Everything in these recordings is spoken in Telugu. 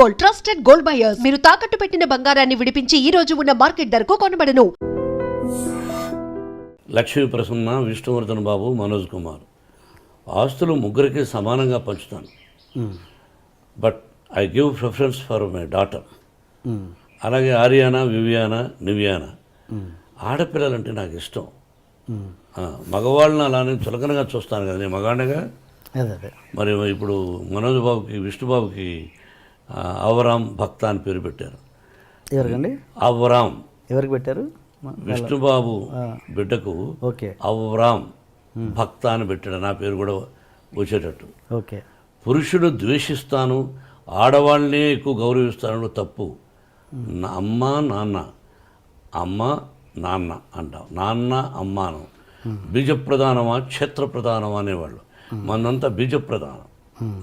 Gold, trusted gold buyers. మీరు తాకట్టు పెట్టిన బంగారాన్ని విడిపించి ఈ రోజు ఉన్న మార్కెట్ ధరకు కొనబడను. లక్ష్మీ ప్రసన్న, విష్ణువర్ధన్ బాబు, మనోజ్ కుమార్. ఆస్తులు ముగ్గురికి సమానంగా పంచుతాను. But I give preference for my daughter. అలాగే ఆర్యానా, వివియానా, నివియానా. ఆడపిల్లలంటే నాకు ఇష్టం. మగవాళ్ళని అలానే చులకనగా చూస్తాను కదా, నేను మగాడిగా. మరి ఇప్పుడు మనోజ్ బాబుకి, విష్ణుబాబుకి అవరామ్ భక్త అని పేరు పెట్టారు. ఎవరికండి? అవరామ్. ఎవరికి పెట్టారు? విష్ణుబాబు బిడ్డకు అవరామ్ భక్త అని పెట్టాడు. నా పేరు కూడా వచ్చేటట్టు. ఓకే. పురుషుడు ద్వేషిస్తాను, ఆడవాళ్ళనే ఎక్కువ గౌరవిస్తాను తప్పు. అమ్మ నాన్న, అమ్మ నాన్న అంటాం. నాన్న అమ్మాను. బీజప్రధానమా క్షేత్రప్రధానమా అనేవాళ్ళు. మనంతా బీజప్రధానం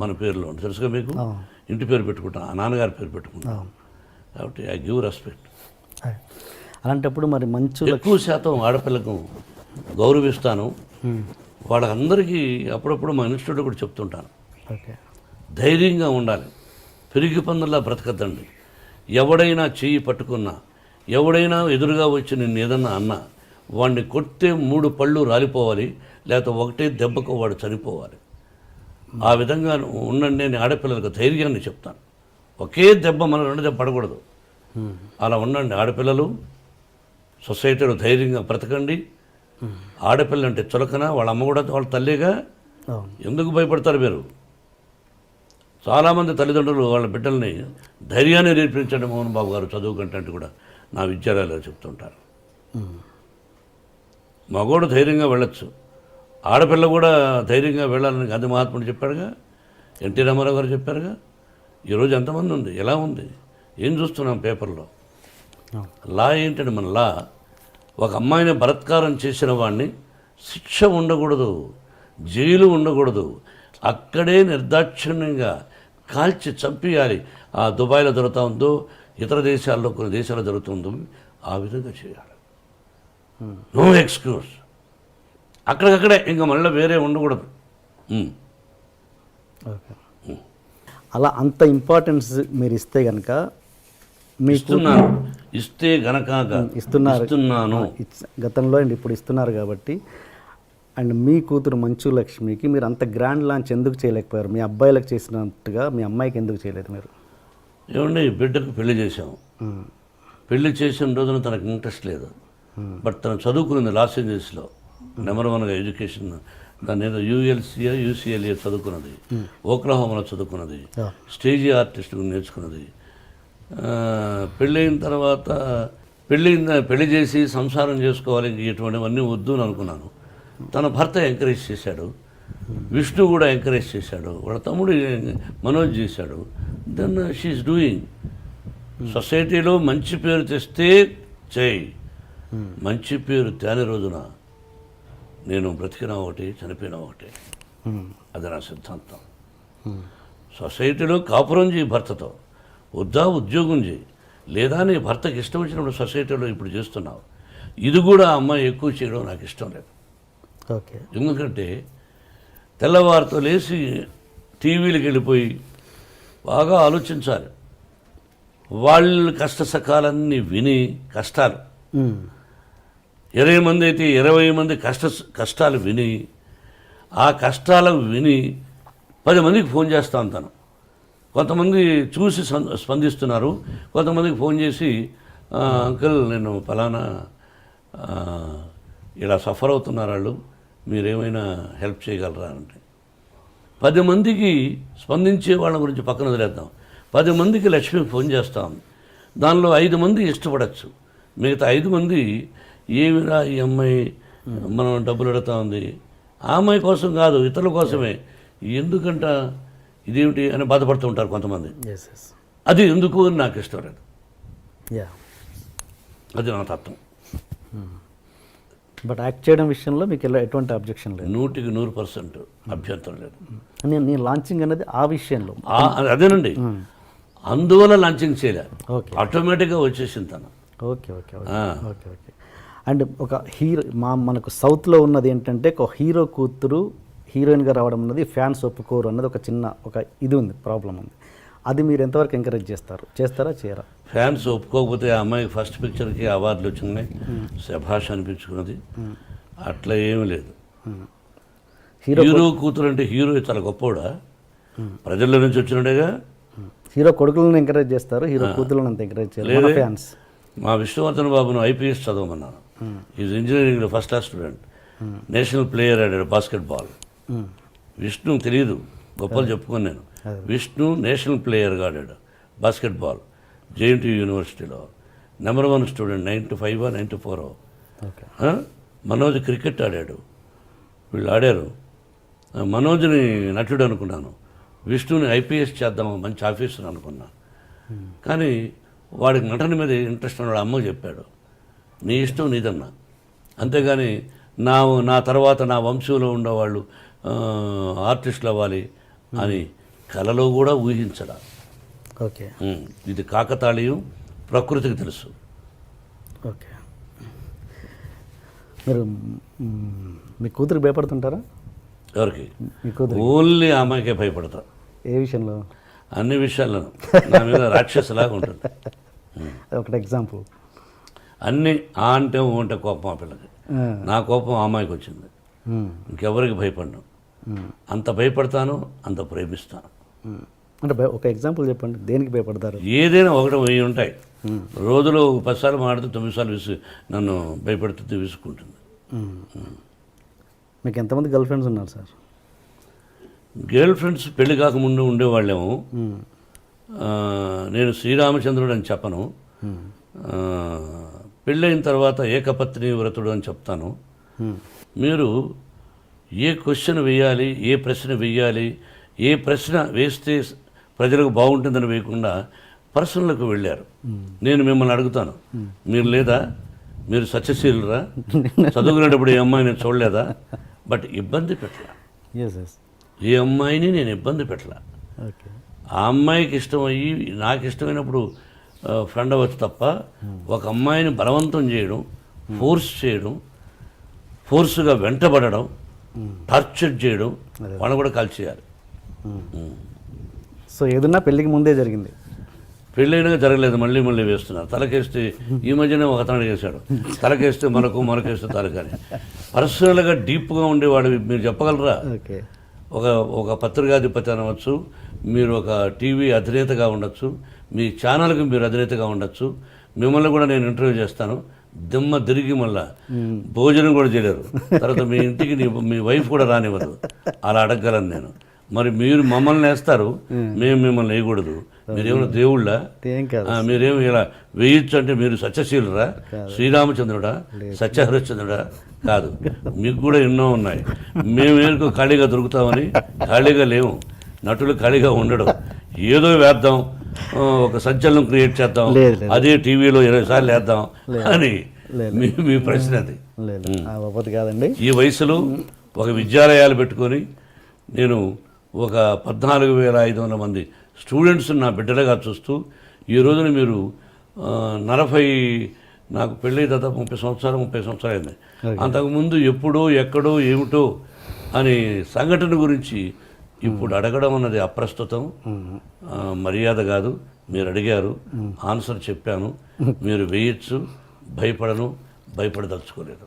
మన పేరులో ఉంది, తెలుసుగా మీకు. ఇంటి పేరు పెట్టుకుంటాం, నాన్నగారి పేరు పెట్టుకుంటాం. కాబట్టి ఐ గివ్ రెస్పెక్ట్. అలాంటప్పుడు మరి మంచు ఎక్కువ శాతం ఆడపిల్లకు గౌరవిస్తాను. వాళ్ళందరికీ అప్పుడప్పుడు మా ఇన్స్టిట్యూట్ కూడా చెప్తుంటాను, ధైర్యంగా ఉండాలి, పెరిగి పందుల్లా బ్రతకద్దండి. ఎవడైనా చెయ్యి పట్టుకున్నా, ఎవడైనా ఎదురుగా వచ్చి నిన్ను ఏదన్నా అన్నా, వాడిని కొడితే 3 పళ్ళు రాలిపోవాలి, లేకపోతే ఒకటే దెబ్బకు వాడు చనిపోవాలి. ఆ విధంగా ఉండండి అని ఆడపిల్లలకు ధైర్యాన్ని చెప్తాను. ఒకే దెబ్బ మన 2 దెబ్బ పడకూడదు. అలా ఉండండి ఆడపిల్లలు. సొసైటీలో ధైర్యంగా బ్రతకండి. ఆడపిల్ల అంటే చులకన, వాళ్ళ అమ్మ కూడా వాళ్ళ తల్లిగా. ఎందుకు భయపడతారు మీరు? చాలామంది తల్లిదండ్రులు వాళ్ళ బిడ్డల్ని ధైర్యాన్ని నేర్పించండి మోహన్ బాబు గారు చదువు కంటే కూడా నా విద్యాలయాల్లో చెప్తుంటారు. మగోడు ధైర్యంగా వెళ్ళొచ్చు, ఆడపిల్ల కూడా ధైర్యంగా వెళ్ళాలని గాంధీ మహాత్ముడు చెప్పాడుగా, ఎన్టీ రామారావు గారు చెప్పారుగా. ఈరోజు ఎంతమంది ఉంది, ఎలా ఉంది, ఏం చూస్తున్నాం పేపర్లో. లా ఏంటంటే మన లా, ఒక అమ్మాయిని బలాత్కారం చేసిన వాడిని శిక్ష ఉండకూడదు, జైలు ఉండకూడదు, అక్కడే నిర్దాక్షిణ్యంగా కాల్చి చంపేయాలి. ఆ దుబాయ్లో జరుగుతూ ఉందో, ఇతర దేశాల్లో కొన్ని దేశాల్లో జరుగుతుందో ఆ విధంగా చేయాలి. No excuse. అక్కడికక్కడే ఇంకా మళ్ళీ వేరే ఉండకూడదు. అలా అంత ఇంపార్టెన్స్ మీరు ఇస్తే కనుక ఇస్తే గనక ఇస్తున్నాను గతంలో అండ్ ఇప్పుడు ఇస్తున్నారు కాబట్టి. అండ్ మీ కూతురు మంచు లక్ష్మికి మీరు అంత గ్రాండ్ లాంచ్ ఎందుకు చేయలేకపోయారు? మీ అబ్బాయిలకు చేసినట్టుగా మీ అమ్మాయికి ఎందుకు చేయలేదు మీరు? ఏమండి, బిడ్డకు పెళ్లి చేసాం. పెళ్లి చేసిన రోజున తనకు ఇంట్రెస్ట్ లేదు. బట్ తను చదువుకున్నది లాస్ ఏంజల్స్లో నెంబర్ 1గా ఎడ్యుకేషన్. దాని ఏదో యూసీఎల్ఏ చదువుకున్నది, ఓక్లహోమాలో చదువుకున్నది, స్టేజీ ఆర్టిస్ట్ నేర్చుకున్నది. పెళ్ళైన తర్వాత పెళ్లి చేసి సంసారం చేసుకోవాలి, ఇటువంటివన్నీ వద్దు అని అనుకున్నాను. తన భర్త ఎంకరేజ్ చేశాడు, విష్ణు కూడా ఎంకరేజ్ చేశాడు, వాళ్ళ తమ్ముడు మనోజ్ చేశాడు. Then she is doing. సొసైటీలో మంచి పేరు తెస్తే చేయి, మంచి పేరు తేని రోజున నేను బ్రతికినా ఒకటి, చనిపోయినా ఒకటి. అది నా సిద్ధాంతం. సొసైటీలో కాపురం చేయి భర్తతో, వద్దా ఉద్యోగం చేయి, లేదా నీ భర్తకి ఇష్టం వచ్చినప్పుడు సొసైటీలో ఇప్పుడు చేస్తున్నావు. ఇది కూడా అమ్మాయి ఎక్కువ చేయడం నాకు ఇష్టం లేదు. ఎందుకంటే తెల్లవారితో లేచి టీవీలకు వెళ్ళిపోయి బాగా ఆలోచించాలి. వాళ్ళ కష్ట సకాలన్నీ విని, కష్టాలు 20 మంది అయితే 20 మంది కష్టాలు విని, ఆ కష్టాలకు విని 10 మందికి ఫోన్ చేస్తూ ఉంటాను. కొంతమంది చూసి స్పందిస్తున్నారు, కొంతమందికి ఫోన్ చేసి అంకుల్ నేను ఫలానా ఇలా సఫర్ అవుతున్నారు వాళ్ళు, మీరేమైనా హెల్ప్ చేయగలరా అంటే 10 మందికి స్పందించే వాళ్ళ గురించి పక్కన వదిలేద్దాం. 10 మందికి లక్ష్మి ఫోన్ చేస్తాం. దానిలో 5 మంది ఇష్టపడచ్చు, మిగతా 5 మంది ఏమిరా ఈ అమ్మాయి మనం డబ్బులు అడుగుతా ఉంది, ఆ అమ్మాయి కోసం కాదు ఇతరుల కోసమే, ఎందుకంట ఇదేమిటి అని బాధపడుతూ ఉంటారు కొంతమంది. అది ఎందుకు అని నాకు ఇష్టం లేదు. అది నా తత్వం. బట్ యాక్ట్ చేయడం విషయంలో మీకు ఎటువంటి అబ్జెక్షన్ లేదు? 100% అభ్యంతరం లేదు. నేను లాంచింగ్ అనేది ఆ విషయంలో అదేనండి, అందువల్ల లాంచింగ్ చేయలేదు, ఆటోమేటిక్గా వచ్చేసింది తను. Okay okay okay okay. And ఒక హీరో మనకు సౌత్లో ఉన్నది ఏంటంటే, ఒక హీరో కూతురు హీరోయిన్గా రావడం అన్నది ఫ్యాన్స్ ఒప్పుకోరు అన్నది ఒక చిన్న ఇది ఉంది, ప్రాబ్లం ఉంది. అది మీరు ఎంతవరకు ఎంకరేజ్ చేస్తారా చేయరా? ఫ్యాన్స్ ఒప్పుకోకపోతే ఆ అమ్మాయికి ఫస్ట్ పిక్చర్కి అవార్డులు వచ్చినాయి, శభాష్ అనిపించుకున్నది. అట్లా ఏమీ లేదు. హీరో కూతురు అంటే హీరో చాలా గొప్పవాడా? ప్రజల్లో నుంచి వచ్చినట్టుగా. హీరో కొడుకులను ఎంకరేజ్ చేస్తారు, హీరో కూతురులను అంత ఎంకరేజ్ చేయలేదు ఫ్యాన్స్. మా విష్ణువర్ధన్ బాబును ఐపీఎస్ చదవమన్నాను. ఈజ్ ఇంజనీరింగ్లో first class student, national player ఆడాడు బాస్కెట్బాల్. విష్ణు తెలియదు, గొప్పలు చెప్పుకొని నేను. విష్ణు నేషనల్ ప్లేయర్గా ఆడాడు బాస్కెట్బాల్ జేఎన్టీయూ యూనివర్సిటీలో. Number 1 student, 95 94. మనోజ్ క్రికెట్ ఆడాడు. వీళ్ళు ఆడారు. మనోజ్ని నటుడు అనుకున్నాను, విష్ణుని ఐపీఎస్ చేద్దాం మంచి ఆఫీసర్ అనుకున్నాను. కానీ వాడికి నటన మీద ఇంట్రెస్ట్ ఉన్నాడు. అమ్మకు చెప్పాడు, నీ ఇష్టం నీదన్నా, అంతేగాని నా తర్వాత నా వంశంలో ఉండేవాళ్ళు ఆర్టిస్టులు అవ్వాలి అని కలలో కూడా ఊహించడా. ఓకే, ఇది కాకతాళీయం, ప్రకృతికి తెలుసు. ఓకే, మీరు మీ కూతురు భయపడుతుంటారా? ఎవరికి? మీ కూతురు. ఓన్లీ ఆ అమ్మాయికే భయపడతా. ఏ విషయంలో? అన్ని విషయాల్లోనూ నా మీద రాక్షసులాగా ఉంటుంది. ఒకటి ఎగ్జాంపుల్. అన్నీ ఆ అంటే ఊ అంటే కోపం ఆ పిల్లకి. నా కోపం ఆ అమ్మాయికి వచ్చింది. ఇంకెవరికి భయపడను. అంత భయపడతాను, అంత ప్రేమిస్తాను. అంటే ఒక ఎగ్జాంపుల్ చెప్పండి, దేనికి భయపడతారు? ఏదైనా 1 10 ఉంటాయి. రోజులో 10 సార్లు మాడితే 9 సార్లు నన్ను భయపడుతుంది, విసుక్కుంటుంది. మీకు ఎంతమంది గర్ల్ ఫ్రెండ్స్ ఉన్నారు సార్? గర్ల్ ఫ్రెండ్స్ పెళ్లి కాకముందు ఉండేవాళ్ళేమో. నేను శ్రీరామచంద్రుడు అని చెప్పను. పెళ్ళైన తర్వాత ఏకపత్ని వ్రతుడు అని చెప్తాను. మీరు ఏ క్వశ్చన్ వేయాలి, ఏ ప్రశ్న వేయాలి, ఏ ప్రశ్న వేస్తే ప్రజలకు బాగుంటుందని వేయకుండా పర్సనల్కి వెళ్ళారు. నేను మిమ్మల్ని అడుగుతాను, మీరు లేదా? మీరు సత్యశీలురా? చదువుకునేటప్పుడు ఏ అమ్మాయి నేను చూడలేదా? బట్ ఇబ్బంది పెట్టలా. ఏ అమ్మాయిని నేను ఇబ్బంది పెట్టలా. ఆ అమ్మాయికి ఇష్టమయ్యి నాకు ఇష్టమైనప్పుడు ఫ్రెండ్ అవ్వచ్చు తప్ప ఒక అమ్మాయిని బలవంతం చేయడం, ఫోర్స్ చేయడం, ఫోర్స్గా వెంటబడడం, టార్చర్ చేయడం, వాళ్ళని కూడా కాల్ చేయాలి. సో ఏదన్నా పెళ్ళికి ముందే జరిగింది? పెళ్ళైనా జరగలేదు, మళ్ళీ మళ్ళీ వేస్తున్నారు. తలకేస్తే ఈ మధ్యనే ఒక అతను చేశాడు, తలకేస్తే మనకేస్తే తలకని. పర్సనల్గా డీప్గా ఉండేవాడు మీరు చెప్పగలరా? ఒక పత్రికాధిపతి అనవచ్చు, మీరు ఒక టీవీ అధినేతగా ఉండొచ్చు, మీ ఛానల్కి మీరు అధినేతగా ఉండొచ్చు. మిమ్మల్ని కూడా నేను ఇంటర్వ్యూ చేస్తాను, దిమ్మ తిరిగి మళ్ళా భోజనం కూడా చేయలేరు. తర్వాత మీ ఇంటికి మీ వైఫ్ కూడా రానివ్వదు. అలా అడగగలను నేను. మరి మీరు మమ్మల్ని వేస్తారు, మేము మిమ్మల్ని వేయకూడదు. మీరేమైనా దేవుళ్ళా? మీరేమి ఇలా వేయచ్చు అంటే మీరు సత్యశీలురా? శ్రీరామచంద్రుడా? సత్యహరిశ్చంద్రుడా? కాదు. మీకు కూడా ఎన్నో ఉన్నాయి. మేమేందుకు ఖాళీగా దొరుకుతామని? ఖాళీగా లేవు. నటులు ఖాళీగా ఉండడం. ఏదో వేద్దాం, ఒక సంచలనం క్రియేట్ చేద్దాం, అదే టీవీలో 20 సార్లు వేద్దాం అని మీ ప్రశ్న అది. కాదండి. ఈ వయసులో ఒక విద్యాలయాలు పెట్టుకొని నేను ఒక 14,500 మంది స్టూడెంట్స్ నా బిడ్డలుగా చూస్తూ ఈ రోజున మీరు 40 నాకు పెళ్ళి దాదాపు 30 సంవత్సరాలు అయింది. అంతకుముందు ఎప్పుడో ఎక్కడో ఏమిటో అని సంఘటన గురించి ఇప్పుడు అడగడం అన్నది అప్రస్తుతం, మర్యాద కాదు. మీరు అడిగారు, ఆన్సర్ చెప్పాను. మీరు వేయచ్చు, భయపడను, భయపడదలుచుకోలేదు.